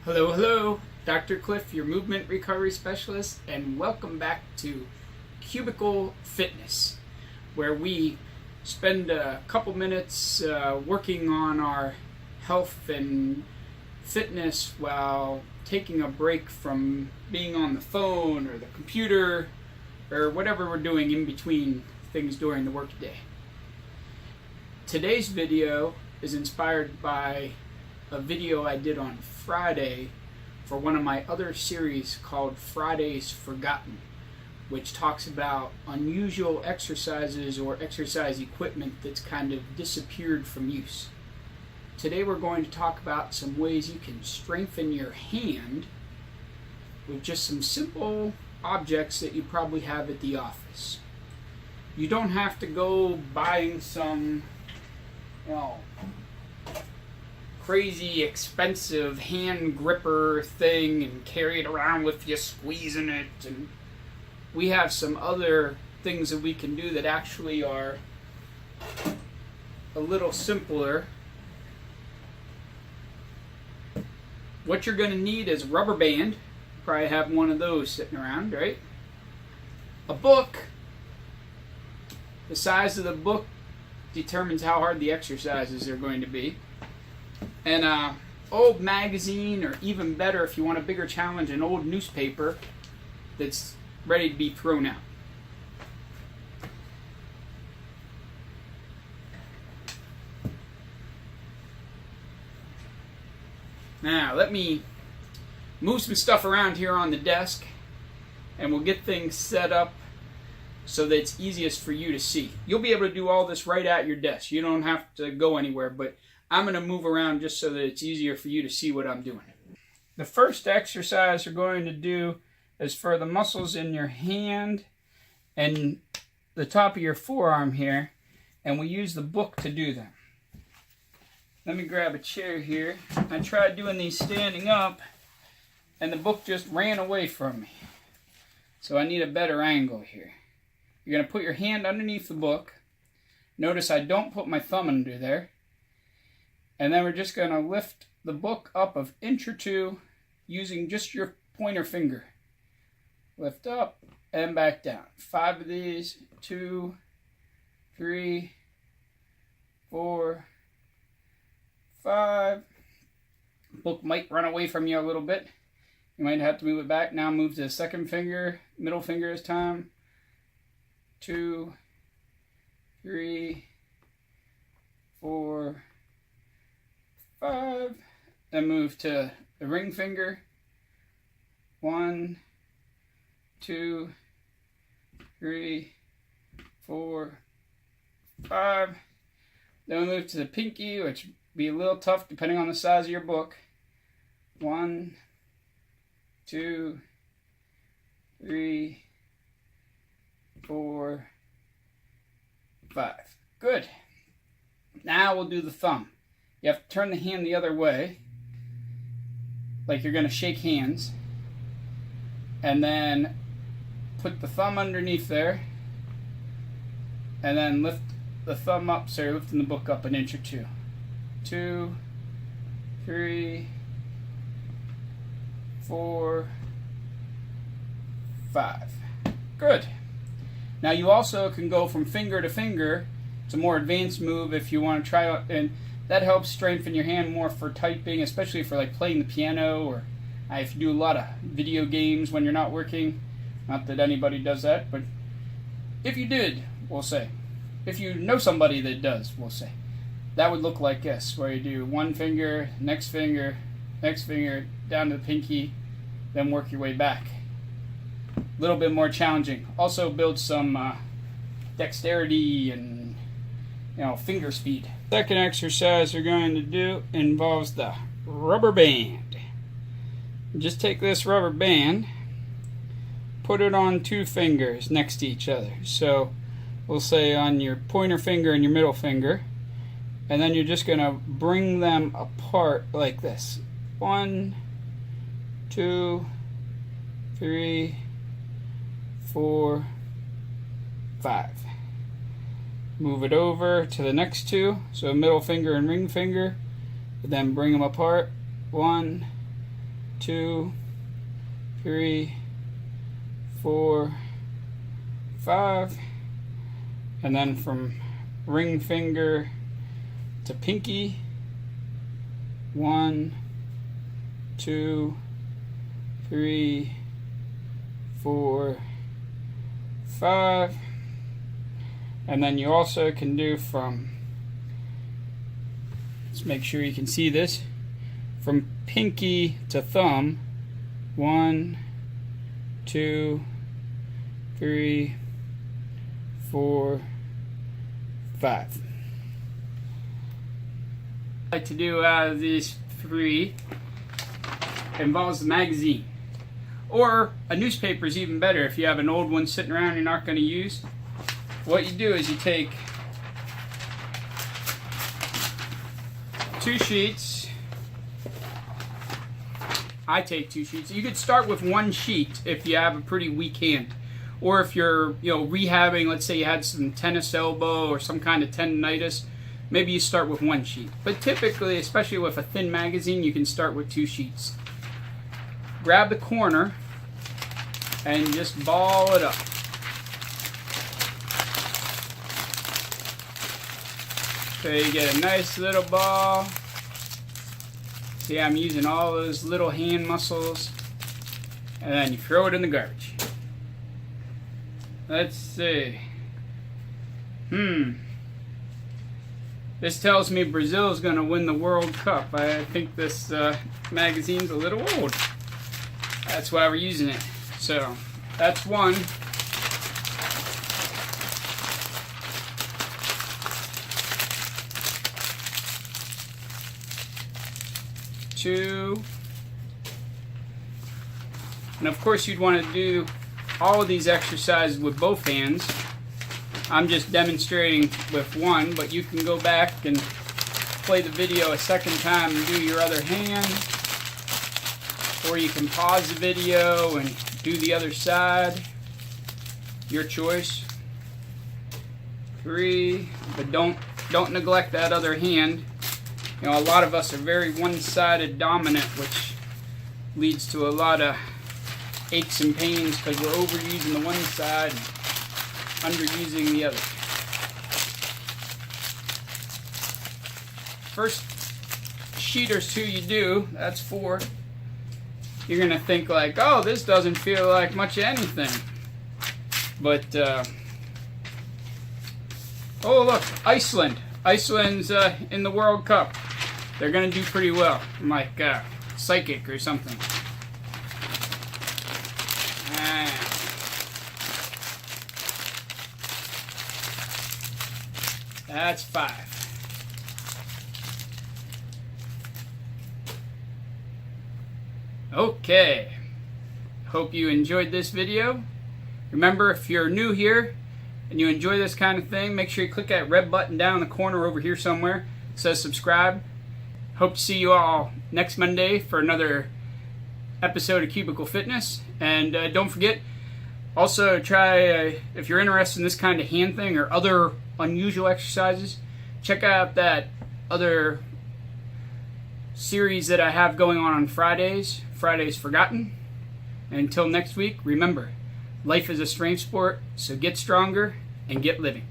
Hello, hello, Dr. Clif, your movement recovery specialist, and welcome back to Cubicle Fitness, where we spend a couple minutes working on our health and fitness while taking a break from being on the phone or the computer or whatever we're doing in between things during the workday. Today's video is inspired by a video I did on Friday for one of my other series called Fridays Forgotten, which talks about unusual exercises or exercise equipment that's kind of disappeared from use. Today we're going to talk about some ways you can strengthen your hand with just some simple objects that you probably have at the office. You don't have to go buying some, crazy expensive hand gripper thing and carry it around with you squeezing it, and we have some other things that we can do that actually are a little simpler. What you're going to need is a rubber band. Probably have one of those sitting around, right? A book. The size of the book determines how hard the exercises are going to be. An old magazine, or even better if you want a bigger challenge, an old newspaper that's ready to be thrown out. Now let me move some stuff around here on the desk and we'll get things set up so that it's easiest for you to see. You'll be able to do all this right at your desk. You don't have to go anywhere, but I'm going to move around just so that it's easier for you to see what I'm doing. The first exercise we're going to do is for the muscles in your hand and the top of your forearm here, and we use the book to do them. Let me grab a chair here. I tried doing these standing up and the book just ran away from me. So I need a better angle here. You're going to put your hand underneath the book. Notice I don't put my thumb under there. And then we're just going to lift the book up an inch or two using just your pointer finger. Lift up and back down. 5 of these. 2, 3, 4, 5. Book might run away from you a little bit. You might have to move it back. Now move to the second finger, middle finger this time. 2, 3, 4, 5. Then move to the ring finger. 1, 2, 3, 4, 5. Then we move to the pinky, which would be a little tough depending on the size of your book. 1, 2, 3, 4, 5. Good. Now we'll do the thumb. You have to turn the hand the other way, like you're going to shake hands, and then put the thumb underneath there, and then lift the thumb up, so you're lifting the book up an inch or two. 2, 3, 4, 5. Good. Now you also can go from finger to finger. It's a more advanced move if you want to try it, and that helps strengthen your hand more for typing, especially for like playing the piano, or if you do a lot of video games when you're not working. Not that anybody does that, but if you did, we'll say. If you know somebody that does, we'll say. That would look like this, where you do one finger, next finger, down to the pinky, then work your way back. A little bit more challenging. Also builds some dexterity and finger speed. Second exercise we're going to do involves the rubber band. Just take this rubber band, put it on 2 fingers next to each other. So we'll say on your pointer finger and your middle finger, and then you're just going to bring them apart like this. 1, 2, 3, 4, 5. Move it over to the next 2, so middle finger and ring finger, and then bring them apart. 1, 2, 3, 4, 5, and then from ring finger to pinky, 1, 2, 3, 4, 5, and then you also can do from, let's make sure you can see this, from pinky to thumb, 1, 2, 3, 4, 5. I like to do out of these 3 involves the magazine. Or a newspaper is even better if you have an old one sitting around you're not going to use. What you do is you take 2 sheets. I take 2 sheets. You could start with 1 sheet if you have a pretty weak hand. Or if you're, rehabbing, let's say you had some tennis elbow or some kind of tendonitis, maybe you start with 1 sheet. But typically, especially with a thin magazine, you can start with 2 sheets. Grab the corner and just ball it up. So you get a nice little ball. See, I'm using all those little hand muscles. And then you throw it in the garbage. Let's see. This tells me Brazil's going to win the World Cup. I think this magazine's a little old. That's why we're using it. So, that's 1. Two. And of course you'd want to do all of these exercises with both hands. I'm just demonstrating with 1, but you can go back and play the video a second time and do your other hand. Or you can pause the video and do the other side. Your choice. 3, but don't neglect that other hand. A lot of us are very one-sided dominant, which leads to a lot of aches and pains because we're overusing the one side and underusing the other. First sheet or 2 you do, that's 4. You're going to think like, oh, this doesn't feel like much of anything. But, oh look, Iceland. Iceland's in the World Cup. They're going to do pretty well. I'm like psychic or something. That's 5. Okay. Hope you enjoyed this video. Remember, if you're new here and you enjoy this kind of thing, make sure you click that red button down in the corner over here somewhere. It says subscribe. Hope to see you all next Monday for another episode of Cubicle Fitness. And don't forget, also try, if you're interested in this kind of hand thing or other unusual exercises, check out that other series that I have going on Fridays, Fridays Forgotten. And until next week, remember, life is a strength sport, so get stronger and get living.